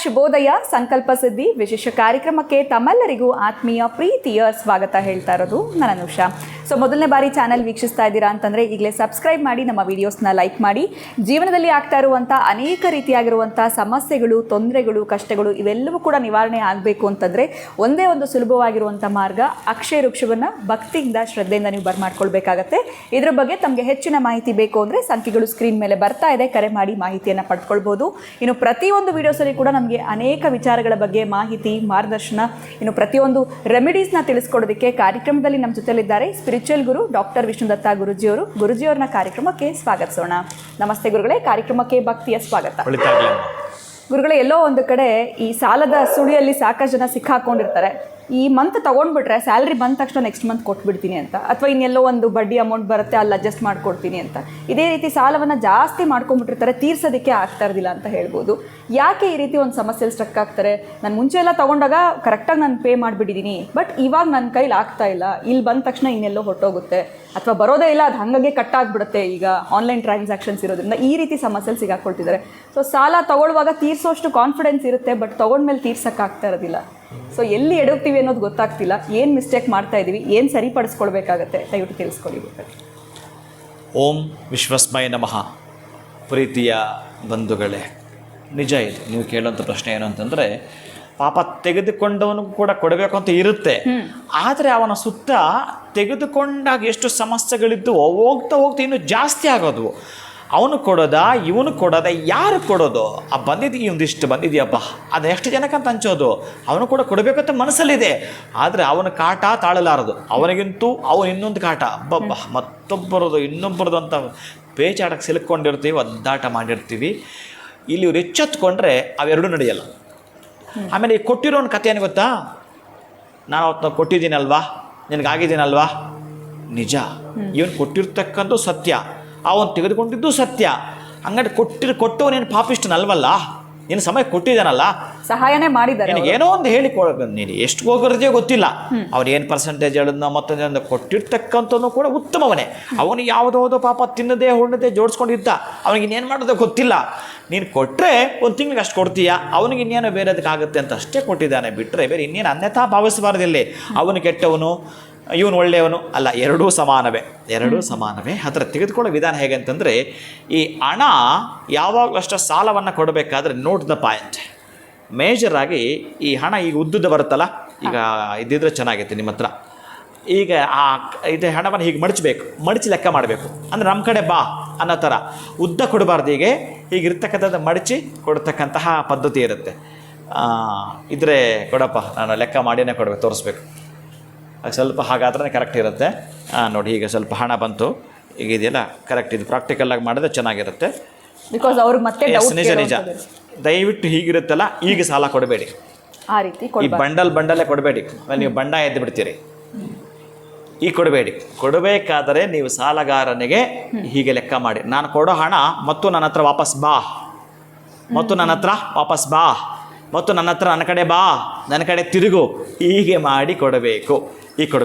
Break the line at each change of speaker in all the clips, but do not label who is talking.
ಶುಭೋದಯ ಸಂಕಲ್ಪ ಸಿದ್ಧಿ ವಿಶೇಷ ಕಾರ್ಯಕ್ರಮಕ್ಕೆ ತಮ್ಮೆಲ್ಲರಿಗೂ ಆತ್ಮೀಯ ಪ್ರೀತಿಯ ಸ್ವಾಗತ ಹೇಳ್ತಾ ಇರೋದು ನಾನು ಅನುಷಾ. ಸೊ ಮೊದಲನೇ ಬಾರಿ ಚಾನಲ್ ವೀಕ್ಷಿಸ್ತಾ ಇದ್ದೀರಾ ಅಂತಂದರೆ ಈಗಲೇ ಸಬ್ಸ್ಕ್ರೈಬ್ ಮಾಡಿ, ನಮ್ಮ ವೀಡಿಯೋಸ್ನ ಲೈಕ್ ಮಾಡಿ. ಜೀವನದಲ್ಲಿ ಆಗ್ತಾ ಇರುವಂಥ ಅನೇಕ ರೀತಿಯಾಗಿರುವಂಥ ಸಮಸ್ಯೆಗಳು, ತೊಂದರೆಗಳು, ಕಷ್ಟಗಳು ಇವೆಲ್ಲವೂ ಕೂಡ ನಿವಾರಣೆ ಆಗಬೇಕು ಅಂತಂದರೆ ಒಂದೇ ಒಂದು ಸುಲಭವಾಗಿರುವಂಥ ಮಾರ್ಗ, ಅಕ್ಷಯ ವೃಕ್ಷವನ್ನು ಭಕ್ತಿಯಿಂದ ಶ್ರದ್ಧೆಯಿಂದ ನೀವು ಬರ್ಮಾಡ್ಕೊಳ್ಬೇಕಾಗತ್ತೆ. ಇದ್ರ ಬಗ್ಗೆ ತಮಗೆ ಹೆಚ್ಚಿನ ಮಾಹಿತಿ ಬೇಕು ಅಂದರೆ ಸಂಖ್ಯೆಗಳು ಸ್ಕ್ರೀನ್ ಮೇಲೆ ಬರ್ತಾ ಇದೆ, ಕರೆ ಮಾಡಿ ಮಾಹಿತಿಯನ್ನು ಪಡ್ಕೊಳ್ಬೋದು. ಇನ್ನು ಪ್ರತಿಯೊಂದು ವಿಡಿಯೋಸಲ್ಲಿ ಕೂಡ ನಮಗೆ ಅನೇಕ ವಿಚಾರಗಳ ಬಗ್ಗೆ ಮಾಹಿತಿ, ಮಾರ್ಗದರ್ಶನ, ಇನ್ನು ಪ್ರತಿಯೊಂದು ರೆಮಿಡೀಸ್ನ ತಿಳಿಸ್ಕೊಡೋದಕ್ಕೆ ಕಾರ್ಯಕ್ರಮದಲ್ಲಿ ನಮ್ಮ ಜೊತೆಲಿದ್ದಾರೆ ಸ್ಪಿರಿಚುವಲ್ ಗುರು ಡಾಕ್ಟರ್ ವಿಷ್ಣುದತ್ತ ಗುರುಜಿಯವರು. ಗುರುಜಿಯವ್ರನ್ನ ಕಾರ್ಯಕ್ರಮಕ್ಕೆ ಸ್ವಾಗತಿಸೋಣ. ನಮಸ್ತೆ ಗುರುಗಳೇ, ಕಾರ್ಯಕ್ರಮಕ್ಕೆ ಭಕ್ತಿಯ ಸ್ವಾಗತ. ಗುರುಗಳೇ, ಎಲ್ಲೋ ಒಂದು ಕಡೆ ಈ ಸಾಲದ ಸುಳಿಯಲ್ಲಿ ಸಾಕಷ್ಟು ಜನ ಸಿಕ್ಕಾಕೊಂಡಿರ್ತಾರೆ. ಈ ಮಂತ್ ತೊಗೊಂಡ್ಬಿಟ್ರೆ ಸ್ಯಾಲ್ರಿ ಬಂದ ತಕ್ಷಣ ನೆಕ್ಸ್ಟ್ ಮಂತ್ ಕೊಟ್ಬಿಡ್ತೀನಿ ಅಂತ, ಅಥವಾ ಇನ್ನೆಲ್ಲೋ ಒಂದು ಬಡ್ಡಿ ಅಮೌಂಟ್ ಬರುತ್ತೆ ಅಲ್ಲಿ ಅಡ್ಜಸ್ಟ್ ಮಾಡ್ಕೊಡ್ತೀನಿ ಅಂತ, ಇದೇ ರೀತಿ ಸಾಲವನ್ನು ಜಾಸ್ತಿ ಮಾಡ್ಕೊಂಡ್ಬಿಟ್ಟಿರ್ತಾರೆ, ತೀರ್ಸೋದಕ್ಕೆ ಆಗ್ತಾ ಇರೋದಿಲ್ಲ ಅಂತ ಹೇಳ್ಬೋದು. ಯಾಕೆ ಈ ರೀತಿ ಒಂದು ಸಮಸ್ಯೆಯಲ್ಲಿ ಸ್ಟ್ರಕ್ ಆಗ್ತಾರೆ? ನಾನು ಮುಂಚೆ ಎಲ್ಲ ತೊಗೊಂಡಾಗ ಕರೆಕ್ಟಾಗಿ ನಾನು ಪೇ ಮಾಡಿಬಿಟ್ಟಿದ್ದೀನಿ, ಬಟ್ ಇವಾಗ ನನ್ನ ಕೈಲಿ ಆಗ್ತಾ ಇಲ್ಲ, ಇಲ್ಲಿ ಬಂದ ತಕ್ಷಣ ಇನ್ನೆಲ್ಲೋ ಹೊಟ್ಟೋಗುತ್ತೆ, ಅಥವಾ ಬರೋದೇ ಇಲ್ಲ, ಅದು ಹಾಗಾಗಿ ಕಟ್ ಆಗಿಬಿಡುತ್ತೆ. ಈಗ ಆನ್ಲೈನ್ ಟ್ರಾನ್ಸಾಕ್ಷನ್ಸ್ ಇರೋದ್ರಿಂದ ಈ ರೀತಿ ಸಮಸ್ಯೆಯಲ್ಲಿ ಸಿಗಾಕೊಳ್ತಿದ್ದಾರೆ. ಸೊ ಸಾಲ ತೊಗೊಳ್ಳುವಾಗ ತೀರಿಸೋಷ್ಟು ಕಾನ್ಫಿಡೆನ್ಸ್ ಇರುತ್ತೆ, ಬಟ್ ತೊಗೊಂಡ್ಮೇಲೆ ತೀರ್ಸೋಕ್ಕಾಗ್ತಾ ಇರೋದಿಲ್ಲ. ಸೊ ಎಲ್ಲಿ ಎಡುತ್ತೀವಿ ಅನ್ನೋದು ಗೊತ್ತಾಗ್ತಿಲ್ಲ, ಏನು ಮಿಸ್ಟೇಕ್ ಮಾಡ್ತಾ ಇದ್ದೀವಿ, ಏನು ಸರಿಪಡಿಸ್ಕೊಳ್ಬೇಕಾಗತ್ತೆ, ದಯವಿಟ್ಟು ತಿಳಿಸ್ಕೊಡಿ.
ಓಂ ವಿಶ್ವಸ್ಮಯ ನಮಃ. ಪ್ರೀತಿಯ ಬಂಧುಗಳೇ, ನಿಜ ಇದು ನೀವು ಕೇಳುವಂಥ ಪ್ರಶ್ನೆ ಏನು ಅಂತಂದರೆ, ಪಾಪ ತೆಗೆದುಕೊಂಡವನಿಗೂ ಕೂಡ ಕೊಡಬೇಕು ಅಂತ ಇರುತ್ತೆ, ಆದರೆ ಅವನ ಸುತ್ತ ತೆಗೆದುಕೊಂಡಾಗ ಎಷ್ಟು ಸಮಸ್ಯೆಗಳಿದ್ದು ಹೋಗ್ತಾ ಇನ್ನೂ ಜಾಸ್ತಿ ಆಗೋದು. ಅವನು ಕೊಡೋದ, ಇವನು ಕೊಡೋದ, ಯಾರು ಕೊಡೋದು? ಆ ಬಂದಿದ್ದು ಒಂದಿಷ್ಟು ಬಂದಿದೆಯಪ್ಪ, ಅದು ಎಷ್ಟು ಜನಕ್ಕಂತ ಹಂಚೋದು. ಅವನು ಕೂಡ ಕೊಡಬೇಕಂತ ಮನಸ್ಸಲ್ಲಿದೆ, ಆದರೆ ಅವನ ಕಾಟ ತಾಳಲಾರದು. ಅವನಿಗಂತೂ ಅವನು ಇನ್ನೊಂದು ಕಾಟ, ಅಬ್ಬಬ್ಬ, ಮತ್ತೊಬ್ಬರದು ಇನ್ನೊಬ್ಬರದು ಅಂತ ಪೇಚಾಡಕ್ಕೆ ಸಿಲುಕೊಂಡಿರ್ತೀವಿ, ಒದ್ದಾಟ ಮಾಡಿರ್ತೀವಿ. ಇಲ್ಲಿ ಇವ್ರು ಎಚ್ಚೆತ್ಕೊಂಡ್ರೆ ಅವೆರಡೂ ನಡೆಯಲ್ಲ. ಆಮೇಲೆ ಈ ಕೊಟ್ಟಿರೋನ ಕಥೆ ಏನು ಗೊತ್ತಾ? ನಾನು ಅವತ್ತು ಕೊಟ್ಟಿದ್ದೀನಲ್ವಾ, ನಿನಗಾಗಿದ್ದೀನಲ್ವಾ, ನಿಜ. ಇವನು ಕೊಟ್ಟಿರ್ತಕ್ಕಂಥ ಸತ್ಯ, ಅವನು ತೆಗೆದುಕೊಂಡಿದ್ದು ಸತ್ಯ. ಹಂಗಂದ್ರೆ ಕೊಟ್ಟವನೇನು ಪಾಪಿಷ್ಟನಲ್ವಲ್ಲ, ನೀನು ಸಮಯ ಕೊಟ್ಟಿದ್ದಾನಲ್ಲ,
ಸಹಾಯನೇ ಮಾಡಿದ್ದಾರೆ.
ನಿನಗೆ ಏನೋ ಒಂದು ಹೇಳಿ ನೀನು ಎಷ್ಟು ಹೋಗಿರೋದೇ ಗೊತ್ತಿಲ್ಲ, ಅವ್ರು ಏನು ಪರ್ಸೆಂಟೇಜ್ ಹೇಳೋದನ್ನ ಮತ್ತೊಂದು ಕೊಟ್ಟಿರ್ತಕ್ಕಂಥದ್ದು ಕೂಡ ಉತ್ತಮವನೇ. ಅವನು ಯಾವುದೋ ಪಾಪ ತಿನ್ನದೇ ಹುಣ್ಣದೆ ಜೋಡಿಸ್ಕೊಂಡಿದ್ದ, ಅವನಿಗೆ ಇನ್ನೇನು ಮಾಡೋದು ಗೊತ್ತಿಲ್ಲ. ನೀನು ಕೊಟ್ಟರೆ ಒಂದು ತಿಂಗಳಿಗೆ ಅಷ್ಟು ಕೊಡ್ತೀಯ, ಅವನಿಗೆ ಇನ್ನೇನೋ ಬೇರೆದಕ್ಕಾಗುತ್ತೆ ಅಂತ ಅಷ್ಟೇ ಕೊಟ್ಟಿದ್ದಾನೆ, ಬಿಟ್ಟರೆ ಬೇರೆ ಇನ್ನೇನು ಅನ್ಯಥಾ ಭಾವಿಸಬಾರ್ದಿಲ್ಲಿ. ಅವನು ಕೆಟ್ಟವನು, ಇವನು ಒಳ್ಳೆಯವನು ಅಲ್ಲ, ಎರಡೂ ಸಮಾನವೇ. ಅದರ ತೆಗೆದುಕೊಳ್ಳೋ ವಿಧಾನ ಹೇಗೆ ಅಂತಂದರೆ, ಈ ಹಣ ಯಾವಾಗಲೂ ಅಷ್ಟು ಸಾಲವನ್ನು ಕೊಡಬೇಕಾದ್ರೆ ನೋಟ್ ದ ಪಾಯಿಂಟ್. ಮೇಜರಾಗಿ ಈ ಹಣ ಈಗ ಉದ್ದುದ್ದ ಬರುತ್ತಲ್ಲ, ಈಗ ಇದ್ದಿದ್ರೆ ಚೆನ್ನಾಗಿತ್ತು ನಿಮ್ಮ ಹತ್ರ. ಈಗ ಇದು ಹಣವನ್ನು ಹೀಗೆ ಮಡಚಿ ಲೆಕ್ಕ ಮಾಡಬೇಕು. ಅಂದರೆ ನಮ್ಮ ಕಡೆ ಬಾ ಅನ್ನೋ ಥರ ಉದ್ದ ಕೊಡಬಾರ್ದು. ಹೀಗಿರ್ತಕ್ಕಂಥದ್ದು ಮಡಚಿ ಕೊಡ್ತಕ್ಕಂತಹ ಪದ್ಧತಿ ಇರುತ್ತೆ. ಇದ್ರೆ ಕೊಡಪ್ಪ, ನಾನು ಲೆಕ್ಕ ಮಾಡಿನೇ ಕೊಡಬೇಕು, ತೋರಿಸ್ಬೇಕು. ಸ್ವಲ್ಪ ಹಾಗಾದ್ರೆ ಕರೆಕ್ಟ್ ಇರುತ್ತೆ. ನೋಡಿ, ಈಗ ಸ್ವಲ್ಪ ಹಣ ಬಂತು, ಈಗ ಇದೆಲ್ಲ ಕರೆಕ್ಟ್, ಇದು ಪ್ರಾಕ್ಟಿಕಲ್ಲಾಗಿ ಮಾಡಿದ್ರೆ ಚೆನ್ನಾಗಿರುತ್ತೆ.
ಬಿಕಾಸ್ ಅವ್ರಿಗೆ ಮತ್ತೆ
ನಿಜ. ದಯವಿಟ್ಟು ಹೀಗಿರುತ್ತಲ್ಲ, ಈಗ ಸಾಲ ಕೊಡಬೇಡಿ,
ಆ ರೀತಿ
ಈ ಬಂಡಲೇ ಕೊಡಬೇಡಿ. ಆಮೇಲೆ ನೀವು ಬಂಡ ಎದ್ದು ಬಿಡ್ತೀರಿ. ಈಗ ಕೊಡಬೇಕಾದರೆ ನೀವು ಸಾಲಗಾರನಿಗೆ ಹೀಗೆ ಲೆಕ್ಕ ಮಾಡಿ, ನಾನು ಕೊಡೋ ಹಣ ಮತ್ತು ನನ್ನ ಹತ್ರ ವಾಪಸ್ ಬಾ, ಮತ್ತು ನನ್ನ ಕಡೆ ಬಾ, ನನ್ನ ಕಡೆ ತಿರುಗು, ಹೀಗೆ ಮಾಡಿ ಕೊಡಬೇಕು.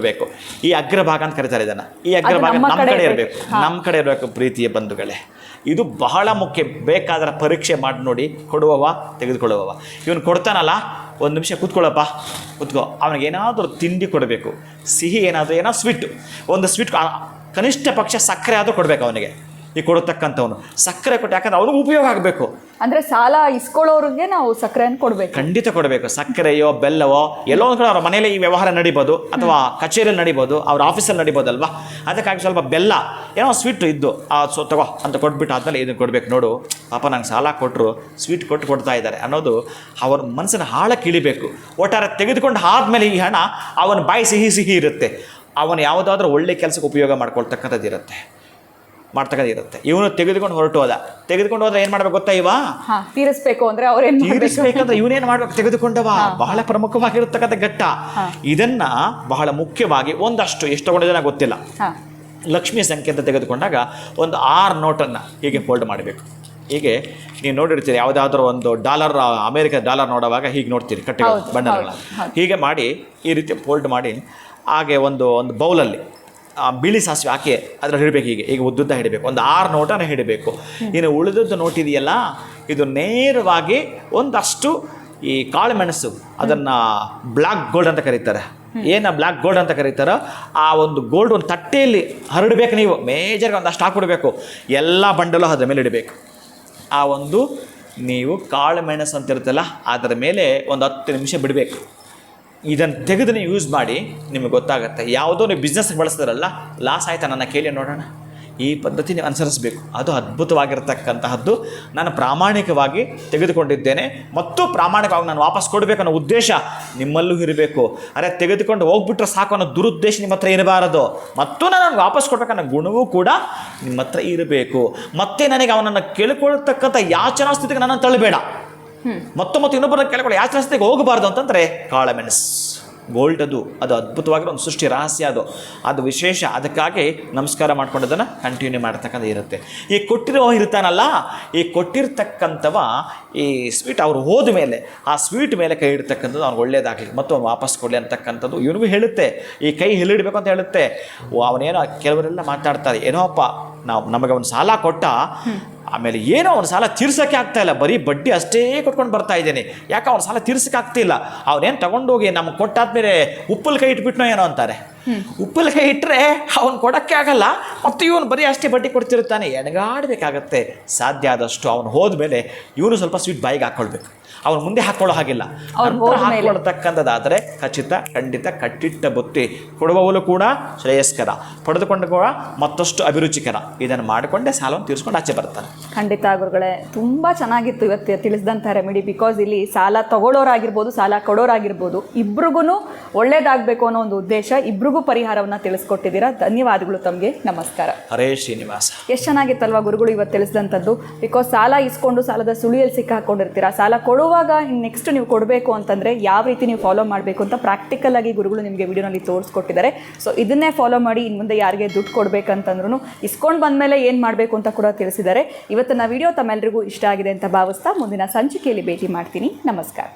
ಈ ಅಗ್ರಭಾಗ ಅಂತ ಕರೀತಾರೆ ಇದನ್ನು. ಈ ಅಗ್ರಭಾಗ ನಮ್ಮ ಕಡೆ ಇರಬೇಕು. ಪ್ರೀತಿಯ ಬಂಧುಗಳೇ, ಇದು ಬಹಳ ಮುಖ್ಯ. ಬೇಕಾದ್ರೆ ಪರೀಕ್ಷೆ ಮಾಡಿ ನೋಡಿ, ಕೊಡುವವ ತೆಗೆದುಕೊಳ್ಳುವವ. ಇವನು ಕೊಡ್ತಾನಲ್ಲ, ಒಂದು ನಿಮಿಷ ಕೂತ್ಕೋ, ಅವನಿಗೇನಾದರೂ ತಿಂಡಿ ಕೊಡಬೇಕು, ಸಿಹಿ ಏನೋ ಸ್ವೀಟ್, ಒಂದು ಸ್ವೀಟ್, ಕನಿಷ್ಠ ಪಕ್ಷ ಸಕ್ಕರೆ ಆದರೂ ಕೊಡಬೇಕು ಅವನಿಗೆ. ಈ ಕೊಡತಕ್ಕಂಥವನು ಸಕ್ಕರೆ ಕೊಟ್ಟು, ಯಾಕಂದ್ರೆ ಅವ್ರಿಗೂ ಉಪಯೋಗ ಆಗಬೇಕು.
ಅಂದರೆ ಸಾಲ ಇಸ್ಕೊಳ್ಳೋರಿಗೆ ನಾವು ಸಕ್ಕರೆಯನ್ನು ಕೊಡಬೇಕು,
ಖಂಡಿತ ಕೊಡಬೇಕು. ಸಕ್ಕರೆಯೋ ಬೆಲ್ಲವೋ ಎಲ್ಲೋ ಒಂದು ಕಡೆ ಅವ್ರ ಮನೇಲಿ ಈ ವ್ಯವಹಾರ ನಡಿಬೋದು, ಅಥವಾ ಕಚೇರಿಯಲ್ಲಿ ನಡಿಬೋದು, ಅವ್ರ ಆಫೀಸಲ್ಲಿ ನಡಿಬೋದಲ್ವಾ. ಅದಕ್ಕಾಗಿ ಸ್ವಲ್ಪ ಬೆಲ್ಲ ಏನೋ ಸ್ವೀಟ್ ಇದ್ದು ತಗೋ ಅಂತ ಕೊಟ್ಬಿಟ್ಟು ಆದಮೇಲೆ ಇದನ್ನು ಕೊಡಬೇಕು. ನೋಡು ಪಾಪ, ನಂಗೆ ಸಾಲ ಕೊಟ್ಟರು, ಸ್ವೀಟ್ ಕೊಡ್ತಾ ಇದ್ದಾರೆ ಅನ್ನೋದು ಅವ್ರ ಮನಸ್ಸನ್ನು ಹಾಳಕ್ಕೆ ಇಳಿಬೇಕು. ಒಟ್ಟಾರೆ ತೆಗೆದುಕೊಂಡು ಆದಮೇಲೆ ಈ ಹಣ ಅವನ ಬಾಯಿ ಸಿಹಿ ಇರುತ್ತೆ. ಅವನು ಯಾವುದಾದ್ರೂ ಒಳ್ಳೆ ಕೆಲಸಕ್ಕೆ ಉಪಯೋಗ ಮಾಡ್ಕೊಳ್ತಕ್ಕಂಥದ್ದು ಇರುತ್ತೆ. ಇವನು ತೆಗೆದುಕೊಂಡು ಹೋದ್ರೆ ಏನು ಮಾಡ್ಬೇಕು ಗೊತ್ತಾ?
ತೀರಿಸ್ಬೇಕಂದ್ರೆ
ಇವನೇನು ಮಾಡ್ಬೇಕು? ತೆಗೆದುಕೊಂಡವ ಬಹಳ ಪ್ರಮುಖವಾಗಿರತಕ್ಕಂಥ ಘಟ್ಟ. ಇದನ್ನ ಬಹಳ ಮುಖ್ಯವಾಗಿ ಒಂದಷ್ಟು ಎಷ್ಟು ತಗೊಂಡ ಜನ ಗೊತ್ತಿಲ್ಲ. ಲಕ್ಷ್ಮಿ ಸಂಖ್ಯೆ ಅಂತ ತೆಗೆದುಕೊಂಡಾಗ ಒಂದು 6 ನೋಟನ್ನು ಹೀಗೆ ಫೋಲ್ಡ್ ಮಾಡಬೇಕು. ಹೀಗೆ ನೀವು ನೋಡಿರ್ತೀರಿ, ಯಾವುದಾದ್ರೂ ಒಂದು ಡಾಲರ್, ಅಮೇರಿಕ ಡಾಲರ್ ನೋಡುವಾಗ ಹೀಗೆ ನೋಡ್ತೀರಿ, ಕಟ್ಟೆ ಬಣ್ಣಗಳನ್ನ ಹೀಗೆ ಮಾಡಿ ಈ ರೀತಿ ಫೋಲ್ಡ್ ಮಾಡಿ, ಹಾಗೆ ಒಂದು ಬೌಲಲ್ಲಿ ಬಿಳಿ ಸಾಸಿವೆ ಹಾಕಿ ಅದ್ರಲ್ಲಿ ಹಿಡಬೇಕು. ಈಗ ಉದ್ದುದ್ದ ಹಿಡಬೇಕು, ಒಂದು 6 ನೋಟನ್ನು ಹಿಡಬೇಕು. ಇನ್ನು ಉಳಿದದ್ದು ನೋಟ್ ಇದೆಯಲ್ಲ, ಇದು ನೇರವಾಗಿ ಒಂದಷ್ಟು ಈ ಕಾಳು ಮೆಣಸು ಅದನ್ನು ಬ್ಲ್ಯಾಕ್ ಗೋಲ್ಡ್ ಅಂತ ಕರೀತಾರೆ. ಏನು ಬ್ಲ್ಯಾಕ್ ಗೋಲ್ಡ್ ಅಂತ ಕರೀತಾರೋ ಆ ಒಂದು ಗೋಲ್ಡ್ ಒಂದು ತಟ್ಟೆಯಲ್ಲಿ ಹರಡಬೇಕು. ನೀವು ಮೇಜರ್ಗೆ ಒಂದಷ್ಟು ಹಾಕ್ಬಿಡ್ಬೇಕು, ಎಲ್ಲ ಬಂಡಲು ಅದ್ರ ಮೇಲೆ ಇಡಬೇಕು. ಆ ಒಂದು ನೀವು ಕಾಳು ಮೆಣಸು ಅಂತ ಇರುತ್ತಲ್ಲ ಅದರ ಮೇಲೆ ಒಂದು 10 ನಿಮಿಷ ಬಿಡಬೇಕು. ಇದನ್ನು ತೆಗೆದು ನೀವು ಯೂಸ್ ಮಾಡಿ, ನಿಮಗೆ ಗೊತ್ತಾಗುತ್ತೆ. ಯಾವುದೋ ನೀವು ಬಿಸ್ನೆಸ್ಗೆ ಬಳಸ್ತಾರಲ್ಲ, ಲಾಸ್ ಆಯಿತಾ ನನ್ನ ಕೇಳಿ ನೋಡೋಣ. ಈ ಪದ್ಧತಿ ನೀವು ಅನುಸರಿಸಬೇಕು. ಅದು ಅದ್ಭುತವಾಗಿರ್ತಕ್ಕಂತಹದ್ದು. ನಾನು ಪ್ರಾಮಾಣಿಕವಾಗಿ ತೆಗೆದುಕೊಂಡಿದ್ದೇನೆ ಮತ್ತು ಪ್ರಾಮಾಣಿಕವಾಗಿ ನಾನು ವಾಪಸ್ ಕೊಡಬೇಕು ಅನ್ನೋ ಉದ್ದೇಶ ನಿಮ್ಮಲ್ಲೂ ಇರಬೇಕು. ಅರೆ ತೆಗೆದುಕೊಂಡು ಹೋಗ್ಬಿಟ್ರೆ ಸಾಕು ಅನ್ನೋ ದುರುದ್ದೇಶ ನಿಮ್ಮ ಹತ್ರ ಇರಬಾರದು. ಮತ್ತು ನಾನು ವಾಪಸ್ ಕೊಡಬೇಕನ್ನೋ ಗುಣವೂ ಕೂಡ ನಿಮ್ಮ ಹತ್ರ ಇರಬೇಕು. ಮತ್ತೆ ನನಗೆ ಅವನನ್ನು ಕೇಳಿಕೊಳ್ಳತಕ್ಕಂಥ ಯಾಚನಾ ಸ್ಥಿತಿಗೆ ನನ್ನನ್ನು ತಳ್ಳಬೇಡ. ಮತ್ತೆ ಇನ್ನೊಬ್ಬರನ್ನ ಕೇಳಿಕೊಳ್ಳೋ ಯಾಚನಾ ಸ್ಥಿತಿಗೆ ಹೋಗಬಾರ್ದು ಅಂತಂದರೆ ಕಾಳುಮೆಣಸು ಗೋಲ್ಡ್ ಅದು ಅದ್ಭುತವಾಗಿರೋ ಒಂದು ಸೃಷ್ಟಿ ರಹಸ್ಯ. ಅದು ವಿಶೇಷ. ಅದಕ್ಕಾಗಿ ನಮಸ್ಕಾರ ಮಾಡ್ಕೊಂಡದನ್ನು ಕಂಟಿನ್ಯೂ ಮಾಡ್ತಕ್ಕಂಥ ಇರುತ್ತೆ. ಈ ಕೊಟ್ಟಿರೋ ಇರ್ತಾನಲ್ಲ, ಈ ಕೊಟ್ಟಿರ್ತಕ್ಕಂಥವ ಈ ಸ್ವೀಟ್ ಅವ್ರು ಹೋದ ಮೇಲೆ ಆ ಸ್ವೀಟ್ ಮೇಲೆ ಕೈ ಇಡ್ತಕ್ಕಂಥದ್ದು ಅವ್ನಿಗೆ ಒಳ್ಳೇದಾಗಲಿ ಮತ್ತು ಅವ್ನು ವಾಪಸ್ ಕೊಡಲಿ ಅಂತಕ್ಕಂಥದ್ದು ಇವನಿಗೂ ಹೇಳುತ್ತೆ. ಈ ಕೈ ಎಲ್ಲಿಡಬೇಕು ಅಂತ ಹೇಳುತ್ತೆ. ಅವನೇನೋ ಕೆಲವರೆಲ್ಲ ಮಾತಾಡ್ತಾರೆ, ಏನೋಪ್ಪ ನಮಗೆ ಒಂದು ಸಾಲ ಕೊಟ್ಟ, ಆಮೇಲೆ ಏನೋ ಅವ್ನು ಸಾಲ ತೀರ್ಸೋಕ್ಕೆ ಆಗ್ತಾಯಿಲ್ಲ, ಬರೀ ಬಡ್ಡಿ ಅಷ್ಟೇ ಕೊಟ್ಕೊಂಡು ಬರ್ತಾ ಇದ್ದೇನೆ, ಯಾಕೆ ಅವ್ನು ಸಾಲ ತೀರ್ಸೋಕ್ಕೆ ಆಗ್ತಿಲ್ಲ. ಅವನೇನು ತಗೊಂಡೋಗಿ ನಮ್ಗೆ ಕೊಟ್ಟಾದ್ಮೇಲೆ ಉಪ್ಪಲ್ಲಿ ಕೈ ಇಟ್ಬಿಟ್ನೋ ಏನೋ ಅಂತಾರೆ. ಉಪ್ಪಲ್ಲಿ ಕೈ ಇಟ್ಟರೆ ಅವ್ನು ಕೊಡೋಕ್ಕೆ ಆಗಲ್ಲ, ಮತ್ತು ಇವನು ಬರೀ ಅಷ್ಟೇ ಬಡ್ಡಿ ಕೊಡ್ತಿರ್ತಾನೆ. ಎಣಗಾಡಬೇಕಾಗತ್ತೆ. ಸಾಧ್ಯ ಆದಷ್ಟು ಅವನು ಹೋದ್ಮೇಲೆ ಇವನು ಸ್ವಲ್ಪ ಸ್ವೀಟ್ ಬಾಯಿಗೆ ಹಾಕ್ಕೊಳ್ಬೇಕು. ಅವ್ನು ಮುಂದೆ ಹಾಕ್ಕೊಳ್ಳೋ ಹಾಗಿಲ್ಲ. ಹಾಕ್ಕೊಳ್ತಕ್ಕಂಥದ್ದಾದರೆ ಖಂಡಿತ ಕಟ್ಟಿಟ್ಟ ಬುತ್ತಿ ಕೊಡುವವಳು ಕೂಡ ಶ್ರೇಯಸ್ಕರ, ಪಡೆದುಕೊಂಡು ಕೂಡ ಮತ್ತಷ್ಟು ಅಭಿರುಚಿಕರ. ಇದನ್ನು ಮಾಡಿಕೊಂಡೇ ಸಾಲವನ್ನು ತೀರಿಸ್ಕೊಂಡು ಆಚೆ ಬರ್ತಾನೆ.
ಖಂಡಿತ ಗುರುಗಳೇ, ತುಂಬ ಚೆನ್ನಾಗಿತ್ತು ಇವತ್ತು ತಿಳಿಸಿದಂಥ ರೆಮಿಡಿ. ಬಿಕಾಸ್ ಇಲ್ಲಿ ಸಾಲ ತಗೊಳ್ಳೋರಾಗಿರ್ಬೋದು, ಸಾಲ ಕೊಡೋರಾಗಿರ್ಬೋದು, ಇಬ್ರಿಗೂ ಒಳ್ಳೇದಾಗಬೇಕು ಅನ್ನೋ ಒಂದು ಉದ್ದೇಶ, ಇಬ್ರಿಗೂ ಪರಿಹಾರವನ್ನು ತಿಳಿಸ್ಕೊಟ್ಟಿದ್ದೀರಾ. ಧನ್ಯವಾದಗಳು ತಮಗೆ. ನಮಸ್ಕಾರ.
ಹರೇ ಶ್ರೀನಿವಾಸ.
ಎಷ್ಟು ಚೆನ್ನಾಗಿತ್ತಲ್ವಾ ಗುರುಗಳು ಇವತ್ತು ತಿಳಿಸಿದಂಥದ್ದು. ಬಿಕಾಸ್ ಸಾಲ ಇಸ್ಕೊಂಡು ಸಾಲದ ಸುಳಿಯಲ್ಲಿ ಸಿಕ್ಕಾಕೊಂಡಿರ್ತೀರಾ. ಸಾಲ ಕೊಡುವಾಗ ನೆಕ್ಸ್ಟ್ ನೀವು ಕೊಡಬೇಕು ಅಂತಂದರೆ ಯಾವ ರೀತಿ ನೀವು ಫಾಲೋ ಮಾಡಬೇಕು ಅಂತ ಪ್ರಾಕ್ಟಿಕಲ್ ಆಗಿ ಗುರುಗಳು ನಿಮಗೆ ವಿಡಿಯೋನಲ್ಲಿ ತೋರಿಸ್ಕೊಟ್ಟಿದ್ದಾರೆ. ಸೊ ಇದನ್ನೇ ಫಾಲೋ ಮಾಡಿ ಇನ್ನು ಮುಂದೆ ಯಾರಿಗೆ ದುಡ್ಡು ಕೊಡಬೇಕಂತಂದ್ರೂ ಇಸ್ಕೊಂಡು ಬಂದಮೇಲೆ ಏನು ಮಾಡಬೇಕು ಅಂತ ಕೂಡ ತಿಳಿಸಿದ್ದಾರೆ. ಇವತ್ತಿನ ವಿಡಿಯೋ ತಮ್ಮೆಲ್ಲರಿಗೂ ಇಷ್ಟ ಆಗಿದೆ ಅಂತ ಭಾವಿಸ್ತಾ ಮುಂದಿನ ಸಂಚಿಕೆಯಲ್ಲಿ ಭೇಟಿ ಮಾಡ್ತೀನಿ. ನಮಸ್ಕಾರ.